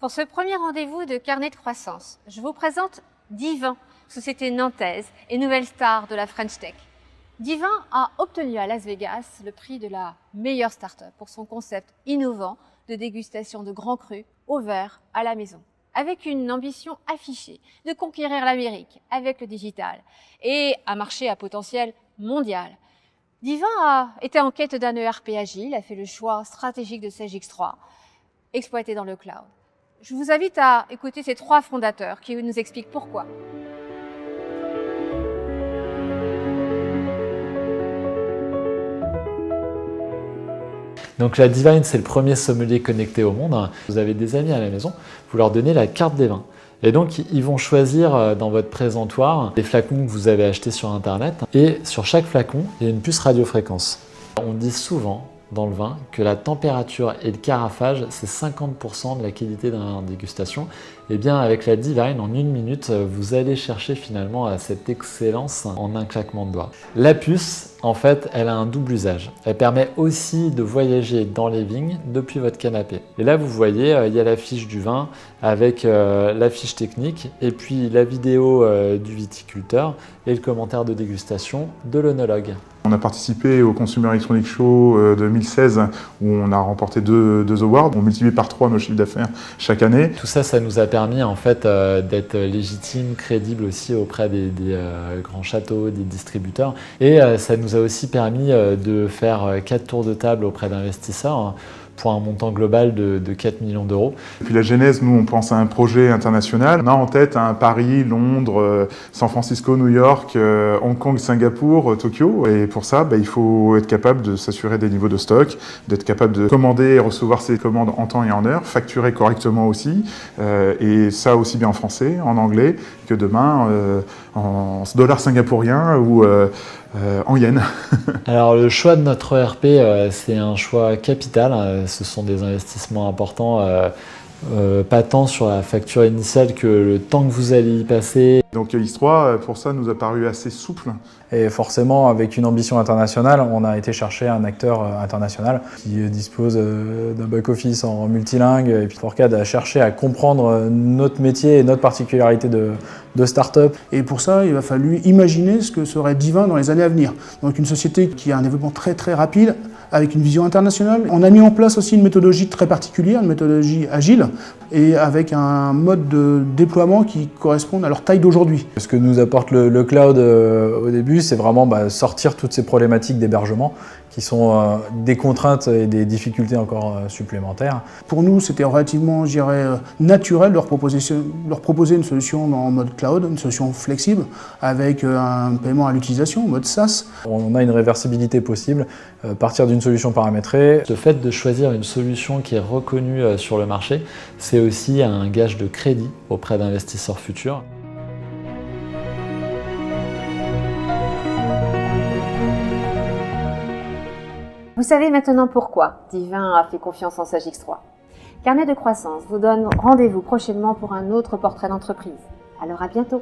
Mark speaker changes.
Speaker 1: Pour ce premier rendez-vous de Carnet de croissance, je vous présente Divin, société nantaise et nouvelle star de la French Tech. Divin a obtenu à Las Vegas le prix de la meilleure start-up pour son concept innovant de dégustation de grands crus au verre à la maison, avec une ambition affichée de conquérir l'Amérique avec le digital et un marché à potentiel mondial. Divin a été en quête d'un ERP agile, a fait le choix stratégique de Sage X3, exploité dans le cloud. Je vous invite à écouter ces trois fondateurs qui nous expliquent pourquoi.
Speaker 2: Donc la Divine, c'est le premier sommelier connecté au monde. Vous avez des amis à la maison, vous leur donnez la carte des vins. Et donc ils vont choisir dans votre présentoir des flacons que vous avez achetés sur internet. Et sur chaque flacon, il y a une puce radiofréquence. On dit souvent dans le vin que la température et le carafage, c'est 50% de la qualité d'une dégustation. Et bien avec la Divine, en 1 minute, vous allez chercher finalement cette excellence en un claquement de doigts. La puce, en fait, elle a un double usage. Elle permet aussi de voyager dans les vignes depuis votre canapé. Et là, vous voyez, il y a la fiche du vin avec la fiche technique et puis la vidéo du viticulteur et le commentaire de dégustation de l'œnologue.
Speaker 3: On a participé au Consumer Electronics Show 2016 où on a remporté deux awards. On multiplie par 3 nos chiffres d'affaires chaque année.
Speaker 2: Tout ça, ça nous a permis en fait d'être légitime, crédible aussi auprès des grands châteaux, des distributeurs. Et ça nous a aussi permis de faire 4 tours de table auprès d'investisseurs pour un montant global de 4 millions d'euros.
Speaker 3: Puis la genèse, nous, on pense à un projet international. On a en tête Paris, Londres, San Francisco, New York, Hong Kong, Singapour, Tokyo. Et pour ça, il faut être capable de s'assurer des niveaux de stock, d'être capable de commander et recevoir ses commandes en temps et en heure, facturer correctement aussi. Et ça aussi bien en français, en anglais, que demain en dollars singapouriens ou en yens.
Speaker 2: Alors le choix de notre ERP, c'est un choix capital. Ce sont des investissements importants, pas tant sur la facture initiale que le temps que vous allez y passer.
Speaker 3: Donc X3, pour ça, nous a paru assez souple.
Speaker 4: Et forcément, avec une ambition internationale, on a été chercher un acteur international qui dispose d'un back-office en multilingue. Et puis Fourcade a cherché à comprendre notre métier et notre particularité de start-up.
Speaker 5: Et pour ça, il a fallu imaginer ce que serait Divin dans les années à venir. Donc une société qui a un développement très très rapide, avec une vision internationale. On a mis en place aussi une méthodologie très particulière, une méthodologie agile, et avec un mode de déploiement qui correspond à leur taille d'aujourd'hui.
Speaker 4: Ce que nous apporte le cloud au début, c'est vraiment sortir toutes ces problématiques d'hébergement qui sont des contraintes et des difficultés encore supplémentaires.
Speaker 5: Pour nous, c'était relativement, je dirais, naturel de leur proposer une solution en mode cloud, une solution flexible, avec un paiement à l'utilisation, en mode SaaS.
Speaker 4: On a une réversibilité possible, partir d'une solution paramétrée.
Speaker 2: Le fait de choisir une solution qui est reconnue sur le marché, c'est aussi un gage de crédit auprès d'investisseurs futurs.
Speaker 1: Vous savez maintenant pourquoi Divin a fait confiance en Sage X3. Carnet de croissance vous donne rendez-vous prochainement pour un autre portrait d'entreprise. Alors à bientôt.